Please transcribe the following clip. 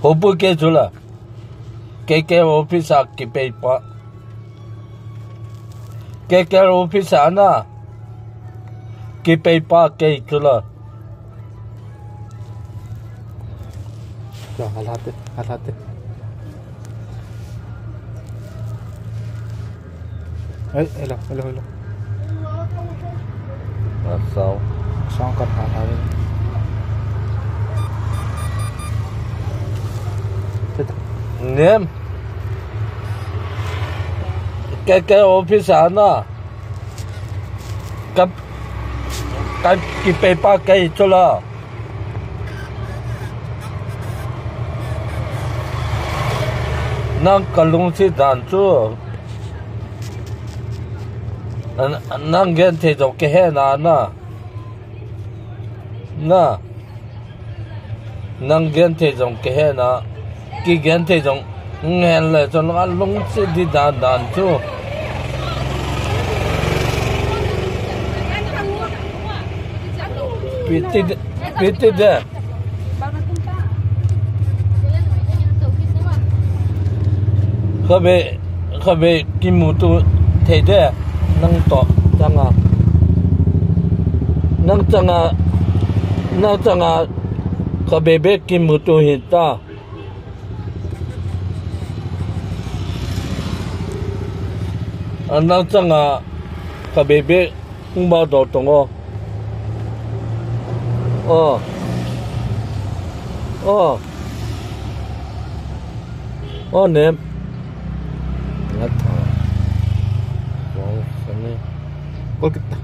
보부 깨줄라 깨깨 오피스 아끼 빼이빠 깨깨 오피스 하나 깨 빼이빠 깨 줄라 rồi hạt ấy lo sao xong con hạt nem 깨깨 오피스 하나 깨 빼이빠 깨 줄라 nang kalung si dan chu nang gen the jo ke he na nang gen the jo ke he na ki gen the jo nghen le cho nó lung si di dan chu piti de khơi về kim mù tu thế đấy nâng tỏ nâng chăng khơi về kim mù tu hiện ta nâng chăng khơi về không bao đồ tung nè Kok kita